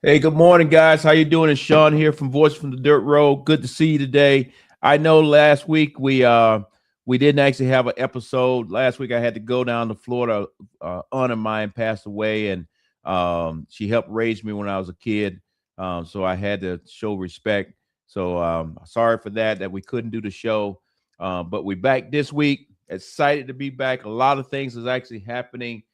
Hey, good morning, guys. How you doing? It's Sean here from Voice from the Dirt Road. Good to see you today. I know last week we didn't actually have an episode. Last week I had to go down to Florida. Aunt of mine passed away, and she helped raise me when I was a kid. So I had to show respect. So sorry for that we couldn't do the show. But we're back this week. Excited to be back. A lot of things is actually happening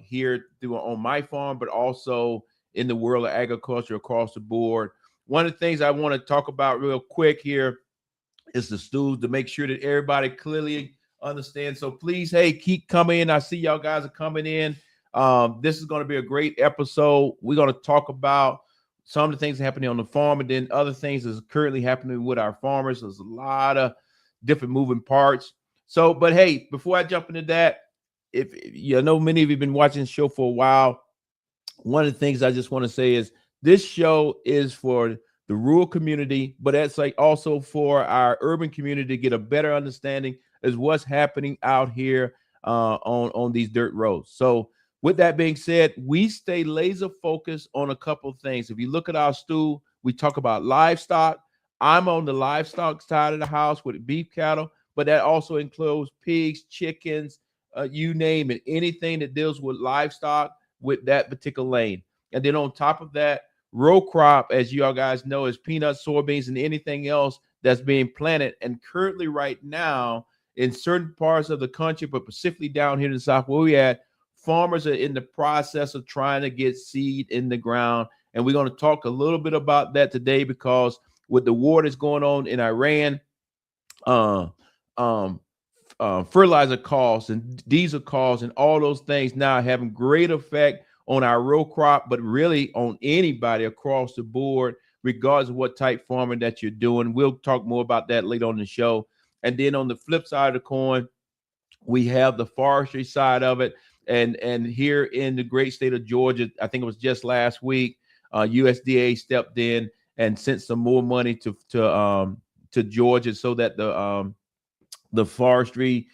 here through on my farm, but also in the world of agriculture across the board. One of the things I want to talk about real quick here is the stools to make sure that everybody clearly understands. So please, hey, keep coming in. I see y'all guys are coming in. This is going to be a great episode. We're going to talk about some of the things happening on the farm and then other things that's currently happening with our farmers. There's a lot of different moving parts. So, but hey, before I jump into that, if you know many of you have been watching the show for a while, one of the things I just want to say is this show is for the rural community, but that's like also for our urban community to get a better understanding as what's happening out here on these dirt roads. So with that being said, we stay laser focused on a couple of things. If you look at our stool, we talk about livestock. I'm on the livestock side of the house with beef cattle, but that also includes pigs, chickens, you name it, anything that deals with livestock with that particular lane. And then on top of that, row crop, as you all guys know, is peanuts, soybeans, and anything else that's being planted. And currently, right now, in certain parts of the country, but specifically down here in the South where we at, farmers are in the process of trying to get seed in the ground. And we're going to talk a little bit about that today because with the war that's going on in Iran, uh, um, fertilizer costs and diesel costs and all those things now having great effect on our row crop, but really on anybody across the board, regardless of what type farming that you're doing. We'll talk more about that later on the show. And then on the flip side of the coin, we have the forestry side of it. And here in the great state of Georgia, I think it was just last week, USDA stepped in and sent some more money to Georgia so that the forestry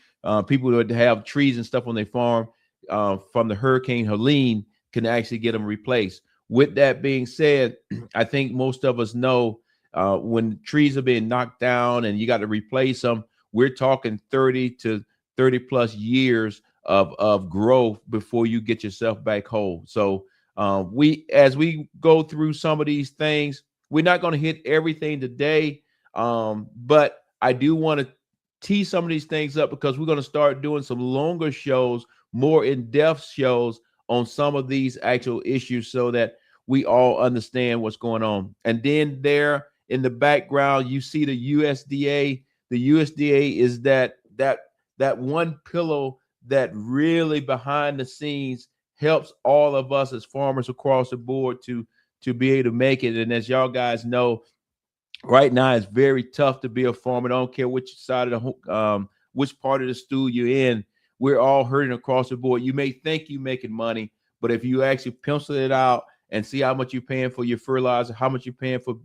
people that have trees and stuff on their farm from the Hurricane Helene can actually get them replaced. With that being said, I think most of us know when trees are being knocked down and you got to replace them, we're talking 30 to 30 plus years of growth before you get yourself back whole. So as we go through some of these things, we're not going to hit everything today, but I do want to tee some of these things up because we're going to start doing some longer shows, more in-depth shows on some of these actual issues so that we all understand what's going on. And then there in the background, you see the USDA. The USDA is that one pillow that really behind the scenes helps all of us as farmers across the board to be able to make it. And as y'all guys know, right now it's very tough to be a farmer. I don't care which side of the which part of the stool you're in. We're all hurting across the board. You may think you're making money, but if you actually pencil it out and see how much you're paying for your fertilizer, how much you're paying for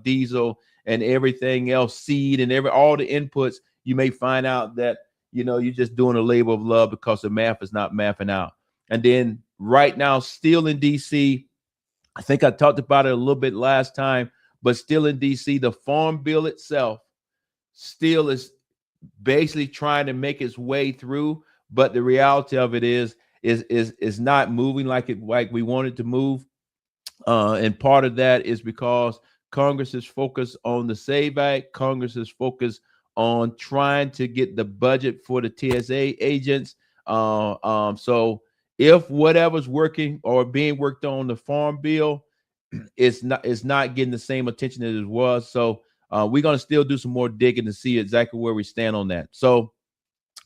diesel and everything else, seed and all the inputs, you may find out that you're just doing a labor of love because the math is not mapping out. And then right now, still in DC, I think I talked about it a little bit last time, but still in DC, the farm bill itself still is basically trying to make its way through. But the reality of it is not moving like we want it to move. And part of that is because Congress is focused on the SAVE Act. Congress is focused on trying to get the budget for the TSA agents. So if whatever's working or being worked on the farm bill, it's not getting the same attention as it was. So we're going to still do some more digging to see exactly where we stand on that. So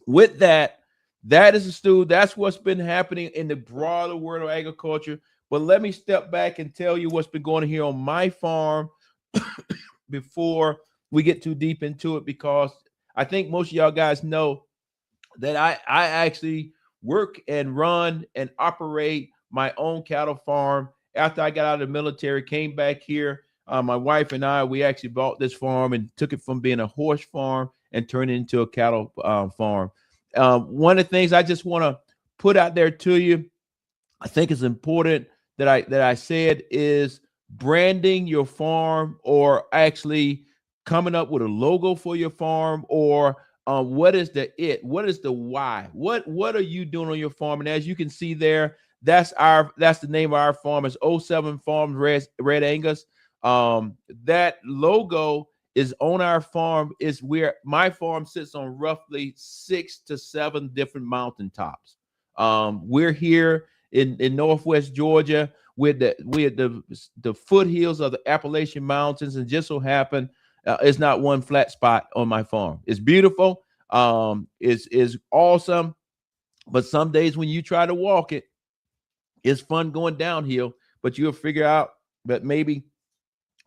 with that is the stew. That's what's been happening in the broader world of agriculture. But let me step back and tell you what's been going on here on my farm before we get too deep into it, because I think most of y'all guys know that I actually work and run and operate my own cattle farm. After I got out of the military, came back here, my wife and I, we actually bought this farm and took it from being a horse farm and turned it into a cattle farm. One of the things I just want to put out there to you, I think it's important that I said is branding your farm, or actually coming up with a logo for your farm, or what is what is the why? What are you doing on your farm? And as you can see there, that's the name of our farm. It's 07 Farms Red Angus. That logo is on our farm. Is where my farm sits on roughly 6 to 7 different mountaintops. We're here in Northwest Georgia with the foothills of the Appalachian Mountains, and just so happen it's not one flat spot on my farm. It's beautiful. Is awesome. But some days when you try to walk it, it's fun going downhill, but you'll figure out that maybe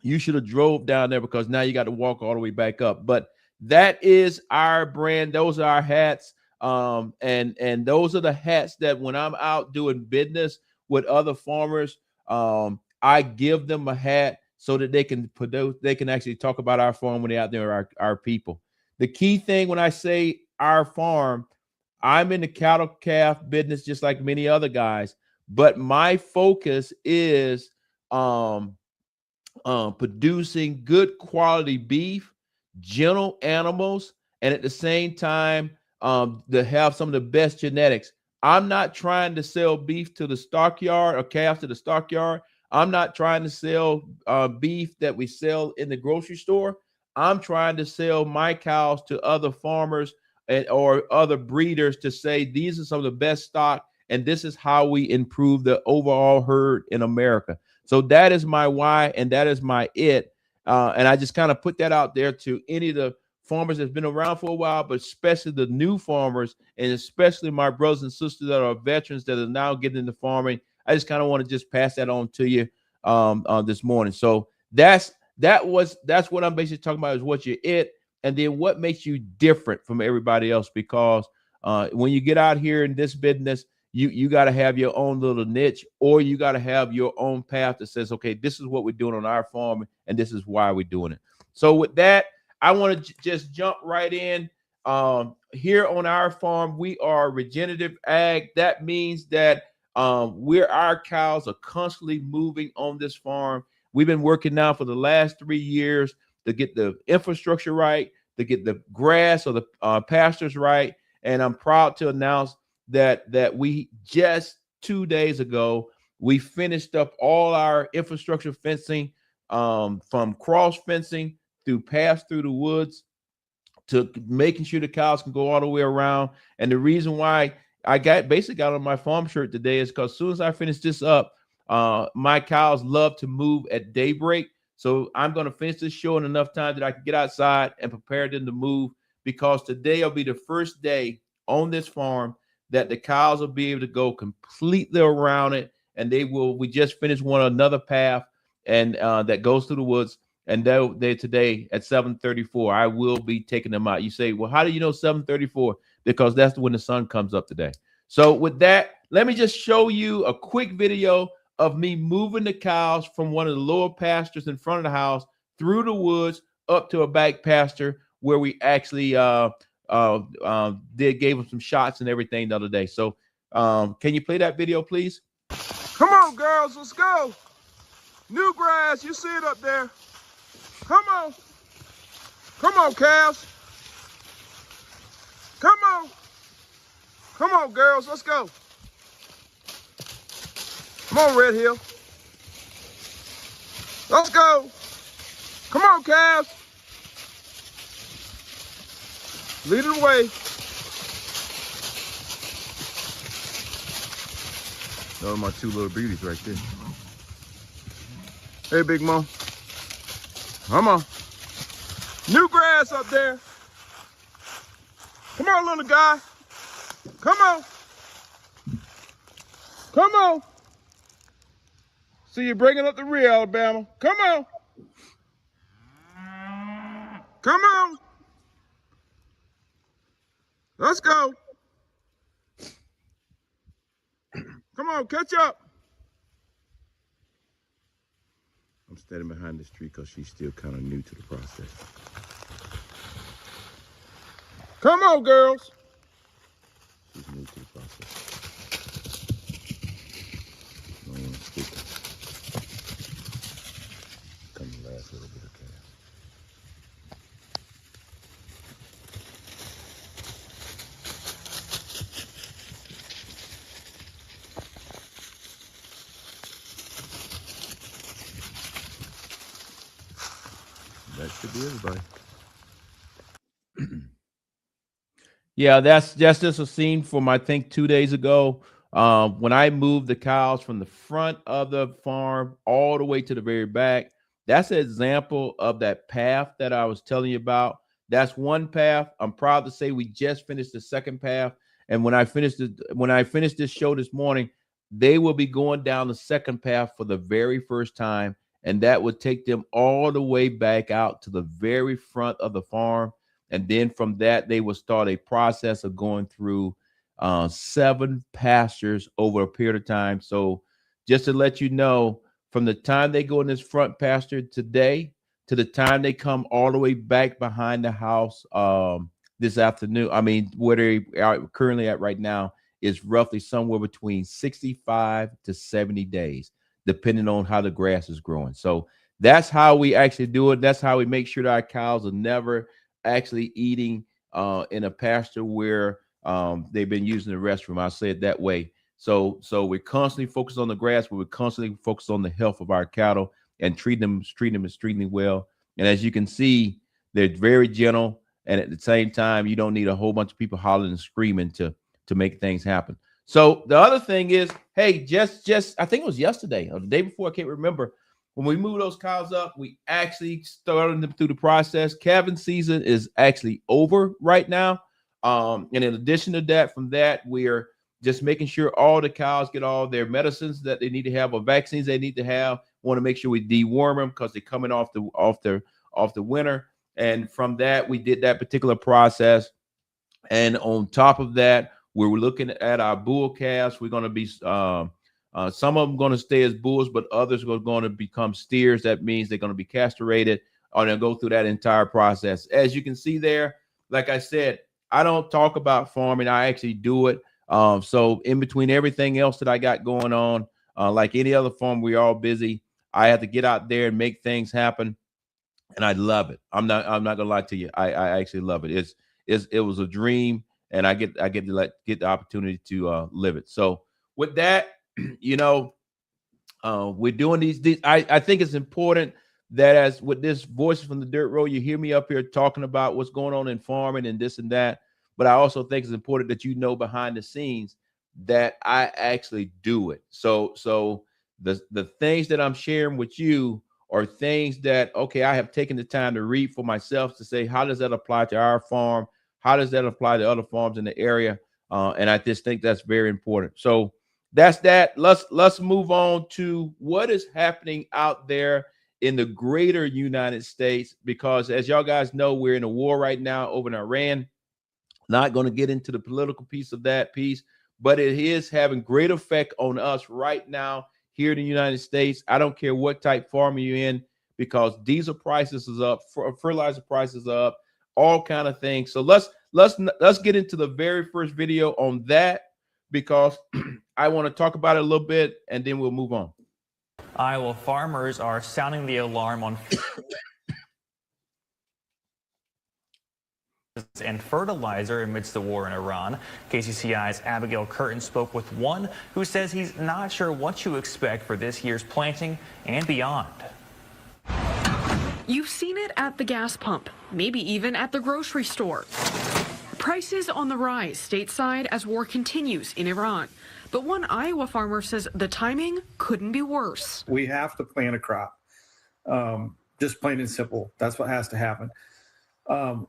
you should have drove down there, because now you got to walk all the way back up. But that is our brand. Those are our hats. And those are the hats that when I'm out doing business with other farmers, I give them a hat so that they can actually talk about our farm when they're out there, our people. The key thing when I say our farm, I'm in the cattle calf business just like many other guys, but my focus is producing good quality beef, gentle animals, and at the same time to have some of the best genetics. I'm not trying to sell beef to the stockyard or calves to the stockyard. I'm not trying to sell beef that we sell in the grocery store. I'm trying to sell my cows to other farmers or other breeders to say these are some of the best stock, and this is how we improve the overall herd in America. So that is my why, and that is my it. And I just kind of put that out there to any of the farmers that's been around for a while, but especially the new farmers, and especially my brothers and sisters that are veterans that are now getting into farming. I just kind of want to just pass that on to you this morning. So that's what I'm basically talking about, is what you're it, and then what makes you different from everybody else. Because when you get out here in this business, you got to have your own little niche, or you got to have your own path that says, okay, this is what we're doing on our farm, and this is why we're doing it. So with that, I want to just jump right in. Here on our farm, we are regenerative ag. That means that our cows are constantly moving on this farm. We've been working now for the last 3 years to get the infrastructure right, to get the grass or the pastures right. And I'm proud to announce that we just 2 days ago, we finished up all our infrastructure fencing, from cross fencing through paths through the woods to making sure the cows can go all the way around. And the reason why I basically got on my farm shirt today is because as soon as I finish this up, my cows love to move at daybreak. So I'm going to finish this show in enough time that I can get outside and prepare them to move, because today will be the first day on this farm that the cows will be able to go completely around it. And we just finished another path, and that goes through the woods. And they today at 7:34, I will be taking them out. You say, well, how do you know 7:34? Because that's when the sun comes up today. So with that, let me just show you a quick video of me moving the cows from one of the lower pastures in front of the house through the woods up to a back pasture where we actually gave them some shots and everything the other day. So can you play that video, please? Come on, girls, let's go. New grass, you see it up there. Come on. Come on, calves. Come on. Come on, girls, let's go. Come on, Red Hill. Let's go. Come on, calves. Lead the way. Those are my two little beauties right there. Hey, Big Mom. Come on. New grass up there. Come on, little guy. Come on. Come on. See you bringing up the rear, Alabama. Come on. Come on. Let's go. Come on, catch up. I'm standing behind this tree because she's still kind of new to the process. Come on, girls. She's new to the process. I don't want to stick. Could be everybody. Yeah, that's just a scene from I think 2 days ago. When I moved the cows from the front of the farm all the way to the very back. That's an example of that path that I was telling you about. That's one path. I'm proud to say we just finished the second path. And when I finished this show this morning, they will be going down the second path for the very first time. And that would take them all the way back out to the very front of the farm. And then from that, they will start a process of going through 7 pastures over a period of time. So just to let you know, from the time they go in this front pasture today to the time they come all the way back behind the house this afternoon, I mean, where they are currently at right now is roughly somewhere between 65 to 70 days, depending on how the grass is growing. So that's how we actually do it. That's how we make sure that our cows are never actually eating in a pasture where they've been using the restroom. I'll say it that way. So we're constantly focused on the grass, but we're constantly focused on the health of our cattle and treating them extremely well. And as you can see, they're very gentle. And at the same time, you don't need a whole bunch of people hollering and screaming to make things happen. So the other thing is, hey, just I think it was yesterday or the day before, I can't remember. When we moved those cows up, we actually started them through the process. Calving season is actually over right now. And in addition to that, from that, we're just making sure all the cows get all their medicines that they need to have or vaccines they need to have. Want to make sure we deworm them because they're coming off the winter. And from that, we did that particular process. And on top of that, we're looking at our bull calves. We're going to be some of them going to stay as bulls, but others are going to become steers. That means they're going to be castrated or they'll go through that entire process. As you can see there, like I said, I don't talk about farming. I actually do it. So in between everything else that I got going on, like any other farm, we're all busy. I have to get out there and make things happen. And I love it. I'm not gonna lie to you. I actually love it. It was a dream, and I get to get the opportunity to live it. So with that, we're doing these. I think it's important that as with this Voices from the Dirt Road, you hear me up here talking about what's going on in farming and this and that. But I also think it's important that you know behind the scenes that I actually do it. So the things that I'm sharing with you are things that, okay, I have taken the time to read for myself to say, how does that apply to our farm? How does that apply to other farms in the area? And I just think that's very important. So that's that. Let's move on to what is happening out there in the greater United States, because as y'all guys know, we're in a war right now over in Iran. Not going to get into the political piece of that piece, but it is having great effect on us right now here in the United States. I don't care what type farm you're in, because diesel prices is up, fertilizer prices are up, all kind of things. So let's get into the very first video on that, because I want to talk about it a little bit and then we'll move on. Iowa farmers are sounding the alarm on and fertilizer amidst the war in Iran. KCCI's Abigail Curtin spoke with one who says he's not sure what to expect for this year's planting and beyond. You've seen it at the gas pump, maybe even at the grocery store. Prices on the rise stateside as war continues in Iran. But one Iowa farmer says the timing couldn't be worse. We have to plant a crop, just plain and simple. That's what has to happen.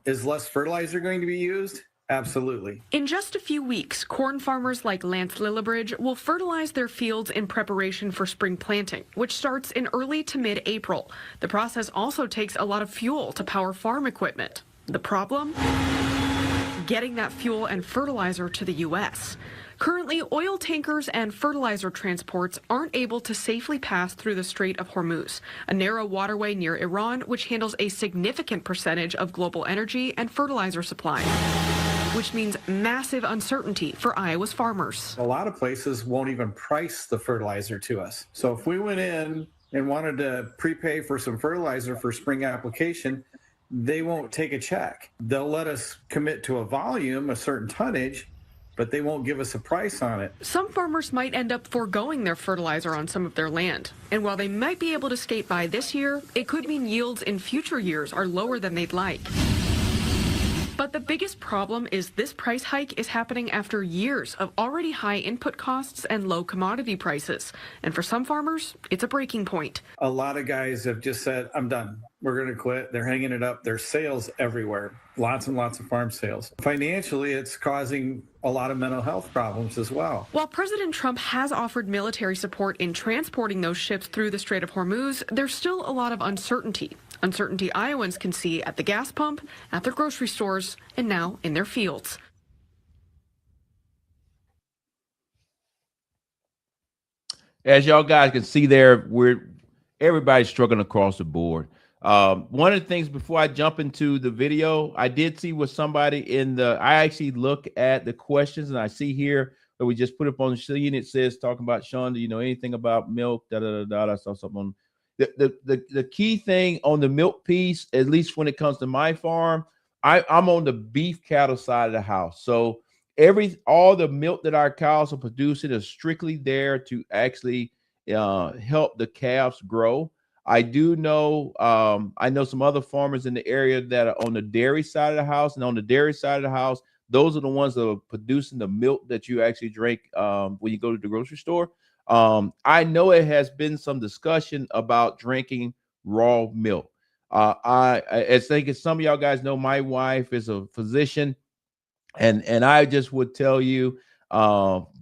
Is less fertilizer going to be used? Absolutely. In just a few weeks, corn farmers like Lance Lillibridge will fertilize their fields in preparation for spring planting, which starts in early to mid-April. The process also takes a lot of fuel to power farm equipment. The problem? Getting that fuel and fertilizer to the U.S. Currently, oil tankers and fertilizer transports aren't able to safely pass through the Strait of Hormuz, a narrow waterway near Iran which handles a significant percentage of global energy and fertilizer supply, which means massive uncertainty for Iowa's farmers. A lot of places won't even price the fertilizer to us. So if we went in and wanted to prepay for some fertilizer for spring application, they won't take a check. They'll let us commit to a volume, a certain tonnage, but they won't give us a price on it. Some farmers might end up foregoing their fertilizer on some of their land. And while they might be able to skate by this year, it could mean yields in future years are lower than they'd like. But the biggest problem is this price hike is happening after years of already high input costs and low commodity prices. And for some farmers, it's a breaking point. A lot of guys have just said, I'm done. We're going to quit. They're hanging it up. There's sales everywhere. Lots and lots of farm sales. Financially, it's causing a lot of mental health problems as well. While President Trump has offered military support in transporting those ships through the Strait of Hormuz, there's still a lot of uncertainty. Uncertainty Iowans can see at the gas pump, at their grocery stores, and now in their fields. As y'all guys can see there, everybody's struggling across the board. One of the things before I jump into the video, I did see with somebody I actually look at the questions, and I see here that we just put up on the screen. It says, talking about, Sean, do you know anything about milk? I saw something on the key thing on the milk piece, at least when it comes to my farm. I'm on the beef cattle side of the house. So all the milk that our cows are producing is strictly there to actually help the calves grow. I do know, I know some other farmers in the area that are on the dairy side of the house, and on the dairy side of the house, those are the ones that are producing the milk that you actually drink when you go to the grocery store. I know it has been some discussion about drinking raw milk. I think, as some of y'all guys know, my wife is a physician, and I just would tell you,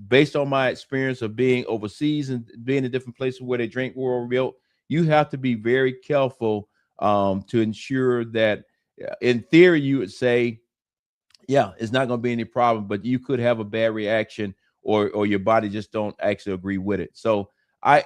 based on my experience of being overseas and being in different places where they drink raw milk, you have to be very careful to ensure that, in theory, you would say, yeah, it's not going to be any problem, but you could have a bad reaction, or your body just don't actually agree with it. So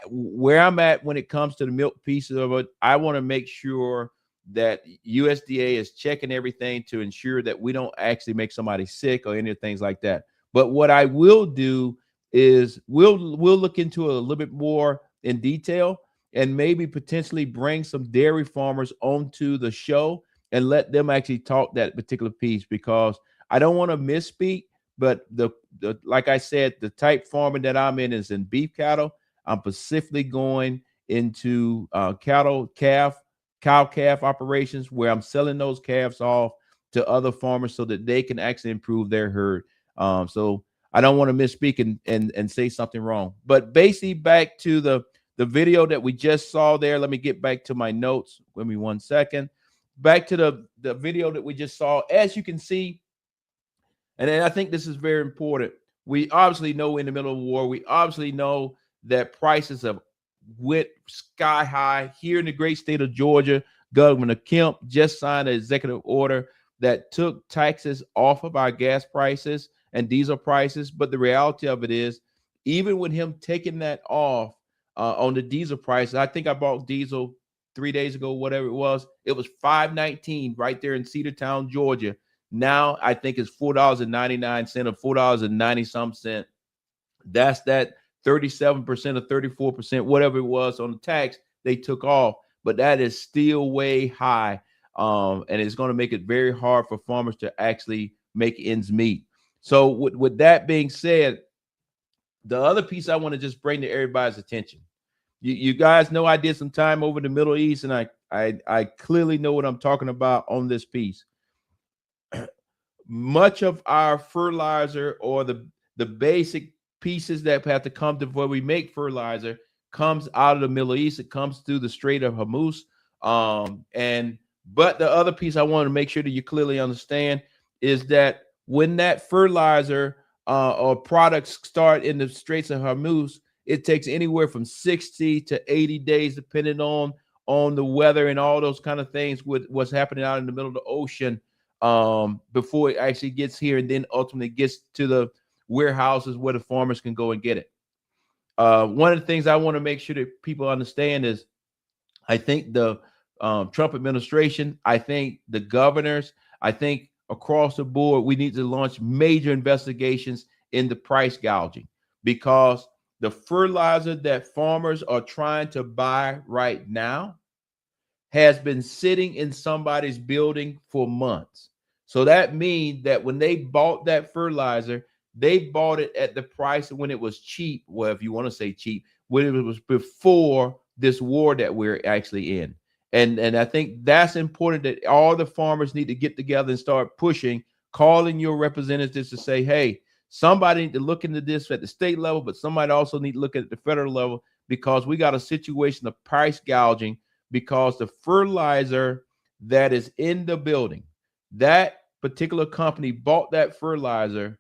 where I'm at when it comes to the milk piece of it, I want to make sure that USDA is checking everything to ensure that we don't actually make somebody sick or any of things like that. But what I will do is we'll look into it a little bit more in detail, and maybe potentially bring some dairy farmers onto the show and let them actually talk that particular piece, because I don't want to misspeak. But like I said, the type farming that I'm in is in beef cattle. I'm specifically going into cow-calf operations, where I'm selling those calves off to other farmers so that they can actually improve their herd. So I don't want to misspeak and say something wrong. But basically, back to the video that we just saw there. Let me get back to my notes. Give me 1 second. Back to the video that we just saw. As you can see, and I think this is very important, we obviously know in the middle of war, we obviously know that prices have went sky high. Here in the great state of Georgia, Governor Kemp just signed an executive order that took taxes off of our gas prices and diesel prices. But the reality of it is, even with him taking that off on the diesel prices, I think I bought diesel 3 days ago, whatever it was $5.19 right there in Cedartown, Georgia. Now I think it's $4.99 or $4.90-something. That's that 37% or 34%, whatever it was on the tax they took off. But that is still way high. And it's going to make it very hard for farmers to actually make ends meet. So with that being said, the other piece I want to just bring to everybody's attention. You guys know I did some time over the Middle East, and I clearly know what I'm talking about on this piece. Much of our fertilizer, or the basic pieces that have to come to where we make fertilizer, comes out of the Middle East. It comes through the Strait of Hormuz. But the other piece I want to make sure that you clearly understand is that when that fertilizer or products start in the Straits of Hormuz, it takes anywhere from 60 to 80 days, depending on the weather and all those kind of things with what's happening out in the middle of the ocean, before it actually gets here, and then ultimately gets to the warehouses where the farmers can go and get it. One of the things I want to make sure that people understand is, I think the Trump administration, I think the governors, I think across the board, we need to launch major investigations into price gouging, because the fertilizer that farmers are trying to buy right now has been sitting in somebody's building for months. So that means that when they bought that fertilizer, they bought it at the price when it was cheap. Well, if you want to say cheap, when it was before this war that we're actually in. And I think that's important, that all the farmers need to get together and start pushing, calling your representatives to say, hey, somebody need to look into this at the state level, but somebody also need to look at the federal level, because we got a situation of price gouging because the fertilizer that is in the building, that particular company bought that fertilizer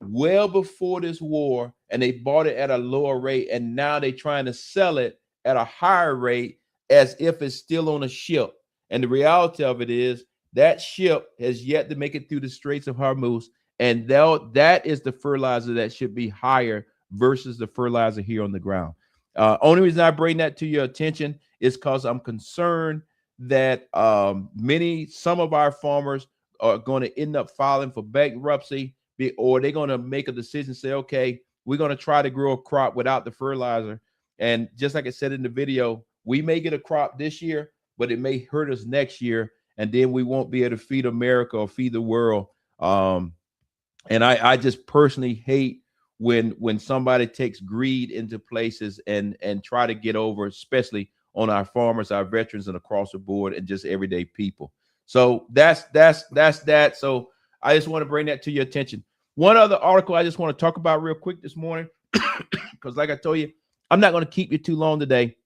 well before this war, and they bought it at a lower rate, and now they're trying to sell it at a higher rate as if it's still on a ship. And the reality of it is that ship has yet to make it through the Straits of Hormuz, and that is the fertilizer that should be higher versus the fertilizer here on the ground. Only reason I bring that to your attention is because I'm concerned that some of our farmers are going to end up filing for bankruptcy, or they're going to make a decision, say, okay, we're going to try to grow a crop without the fertilizer. And just like I said in the video, we may get a crop this year, but it may hurt us next year, and then we won't be able to feed America or feed the world. And I just personally hate when somebody takes greed into places and try to get over, especially on our farmers, our veterans, and across the board, and just everyday people. So that's that. So I just want to bring that to your attention. One other article I just want to talk about real quick this morning, because like I told you, I'm not going to keep you too long today,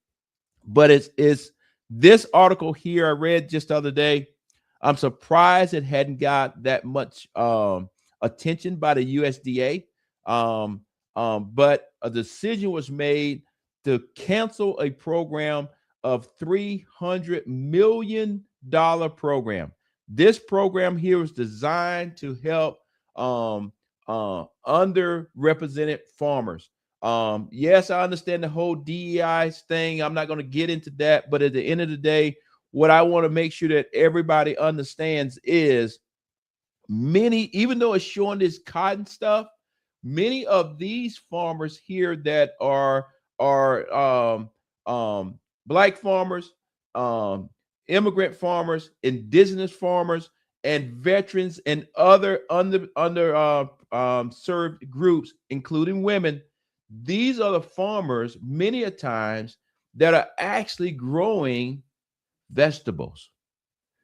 but it's this article here I read just the other day. I'm surprised it hadn't got that much attention by the USDA. But a decision was made to cancel a program of $300 million program. This program here was designed to help underrepresented farmers. Yes, I understand the whole DEI thing. I'm not going to get into that, but at the end of the day, what I want to make sure that everybody understands is even though it's showing this cotton stuff, many of these farmers here that are Black farmers, immigrant farmers, indigenous farmers, and veterans and other served groups, including women. These are the farmers many a times that are actually growing vegetables.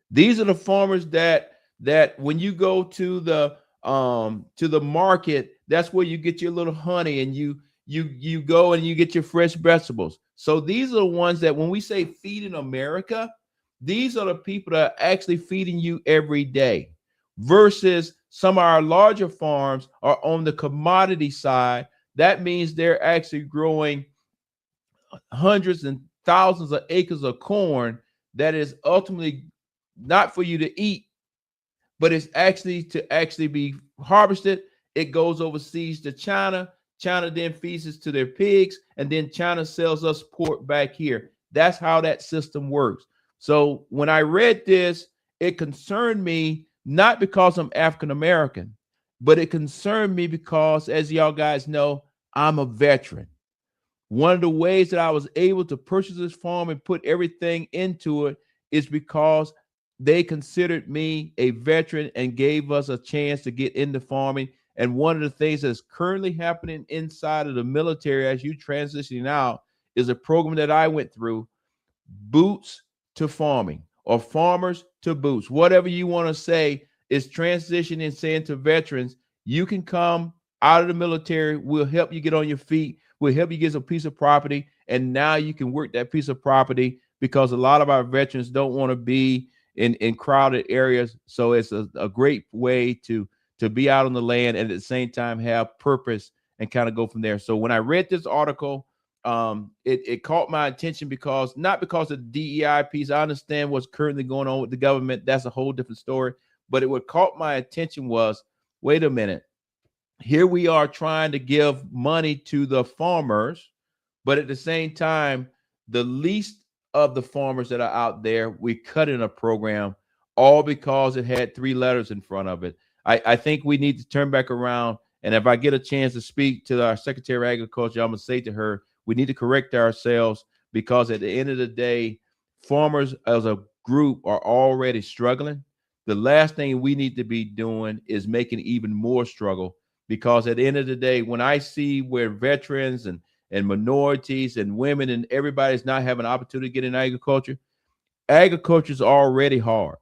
These are the farmers that when you go to the market, that's where you get your little honey, and you go and you get your fresh vegetables. So these are the ones that when we say feeding America, these are the people that are actually feeding you every day, versus some of our larger farms are on the commodity side. That means they're actually growing hundreds and thousands of acres of corn that is ultimately not for you to eat, but it's actually to be harvested. It goes overseas to China. China then feeds it to their pigs, and then China sells us pork back here. That's how that system works. So when I read this, it concerned me, not because I'm African American, but it concerned me because, as y'all guys know, I'm a veteran. One of the ways that I was able to purchase this farm and put everything into it is because they considered me a veteran and gave us a chance to get into farming. And one of the things that's currently happening inside of the military as you transitioning out is a program that I went through, Boots to Farming, or Farmers to Boots, whatever you want to say, is transitioning, saying to veterans, you can come out of the military. We'll help you get on your feet. We'll help you get a piece of property. And now you can work that piece of property, because a lot of our veterans don't want to be in crowded areas. So it's a great way to be out on the land and at the same time have purpose and kind of go from there. So when I read this article, it caught my attention, because not because of the DEI piece. I understand what's currently going on with the government. That's a whole different story. But what caught my attention was, wait a minute. Here we are trying to give money to the farmers, but at the same time, the least of the farmers that are out there, we cut in a program, all because it had 3 letters in front of it. I think we need to turn back around. And if I get a chance to speak to our Secretary of Agriculture, I'm going to say to her, we need to correct ourselves, because at the end of the day, farmers as a group are already struggling. The last thing we need to be doing is making even more struggle. because at the end of the day, when I see where veterans and minorities and women and everybody's not having an opportunity to get in agriculture, agriculture is already hard.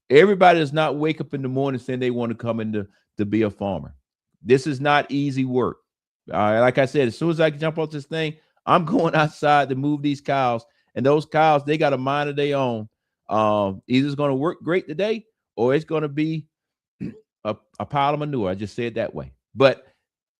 Everybody does not wake up in the morning saying they want to come into to be a farmer. This is not easy work. Like I said, as soon as I jump off this thing, I'm going outside to move these cows. And those cows, they got a mind of their own. Either it's going to work great today or it's going to be a pile of manure. I just say it that way. But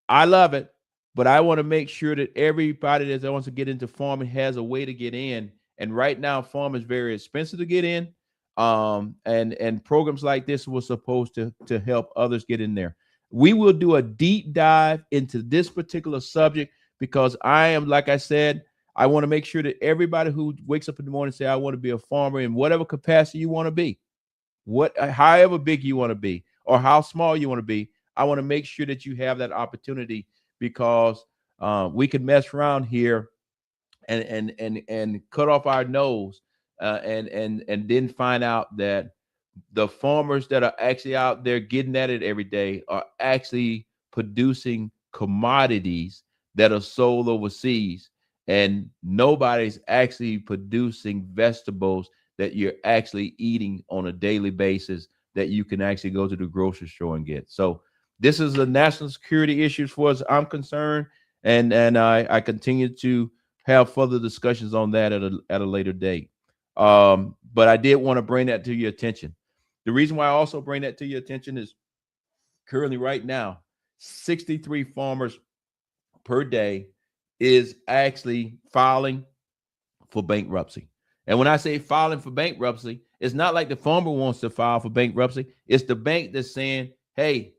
I love it. But I want to make sure that everybody that wants to get into farming has a way to get in. And right now, farming is very expensive to get in. And programs like this were supposed to help others get in there. We will do a deep dive into this particular subject because I am, like I said, I want to make sure that everybody who wakes up in the morning and say, I want to be a farmer in whatever capacity you want to be, however big you want to be or how small you want to be, I want to make sure that you have that opportunity because we can mess around here and cut off our nose and then find out that the farmers that are actually out there getting at it every day are actually producing commodities that are sold overseas, and nobody's actually producing vegetables that you're actually eating on a daily basis that you can actually go to the grocery store and get. So this is a national security issue as far as I'm concerned, and I continue to have further discussions on that at a later date. But I did want to bring that to your attention. The reason why I also bring that to your attention is currently right now, 63 farmers per day is actually filing for bankruptcy. And when I say filing for bankruptcy, it's not like the farmer wants to file for bankruptcy. It's the bank that's saying, hey,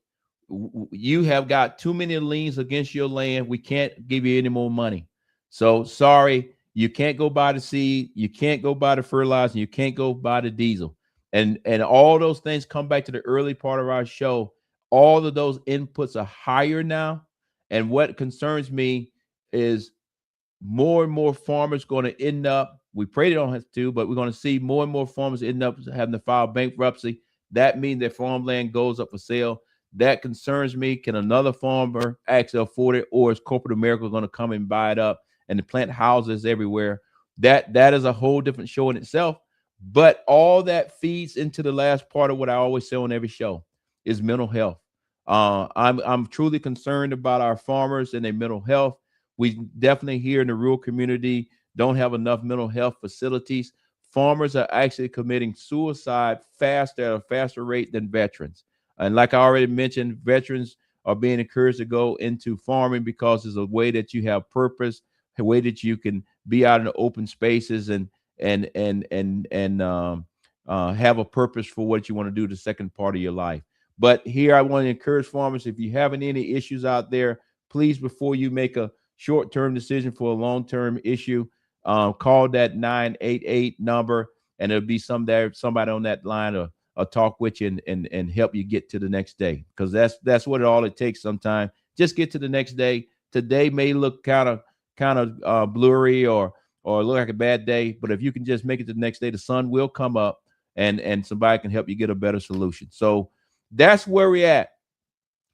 you have got too many liens against your land. We can't give you any more money. So sorry, you can't go buy the seed, you can't go buy the fertilizer, you can't go buy the diesel. And all those things come back to the early part of our show. All of those inputs are higher now. And what concerns me is more and more farmers going to end up, we pray they don't have to, but we're going to see more and more farmers end up having to file bankruptcy. That means their farmland goes up for sale. That concerns me. Can another farmer actually afford it, or is corporate America going to come and buy it up and plant houses everywhere? That is a whole different show in itself. But all that feeds into the last part of what I always say on every show is mental health. I'm truly concerned about our farmers and their mental health. We definitely here in the rural community don't have enough mental health facilities. Farmers are actually committing suicide at a faster rate than veterans. And like I already mentioned, veterans are being encouraged to go into farming because it's a way that you have purpose, a way that you can be out in the open spaces and have a purpose for what you want to do the second part of your life. But here I want to encourage farmers, if you have any issues out there, please, before you make a short-term decision for a long-term issue, call that 988 number, and there'll be somebody on that line or talk with you and help you get to the next day, because that's what all it takes sometimes. Just get to the next day. Today may look kind of blurry or look like a bad day, but if you can just make it to the next day, the sun will come up and somebody can help you get a better solution. So that's where we're at.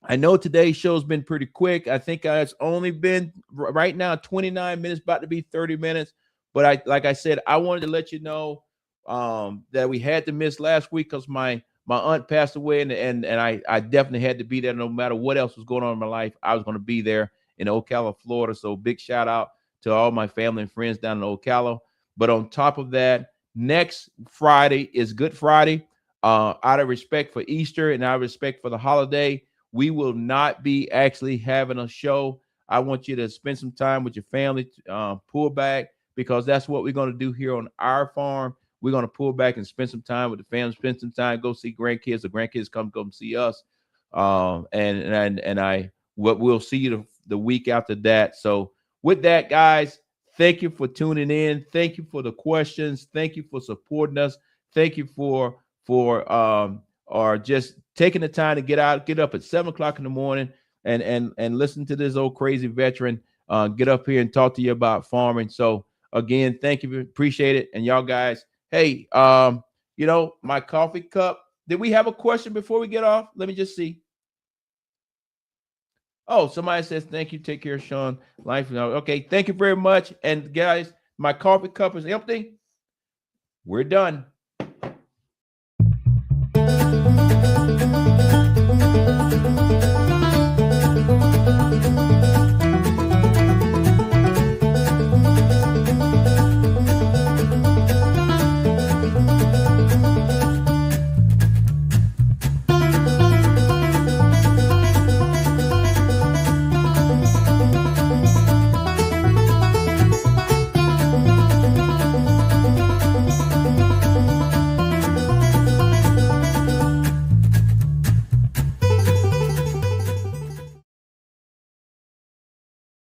I know today's show's been pretty quick. I think it's only been right now 29 minutes, about to be 30 minutes. But like I said, I wanted to let you know that we had to miss last week because my aunt passed away, and I definitely had to be there no matter what else was going on in my life. I was going to be there in Ocala, Florida. So big shout out to all my family and friends down in Ocala. But on top of that, next Friday is Good Friday. Out of respect for Easter and out of respect for the holiday, we will not be actually having a show. I want you to spend some time with your family, pull back, because that's what we're going to do here on our farm. We're going to pull back and spend some time with the family, spend some time, go see grandkids. The grandkids come see us. We'll see you the week after that. So with that, guys, thank you for tuning in. Thank you for the questions. Thank you for supporting us. Thank you for just taking the time to get up at 7 o'clock in the morning and listen to this old crazy veteran get up here and talk to you about farming. So again, thank you. Appreciate it. And y'all guys, hey, my coffee cup. Did we have a question before we get off? Let me just see. Oh, somebody says thank you. Take care, Sean. Life. Okay, thank you very much. And guys, my coffee cup is empty. We're done.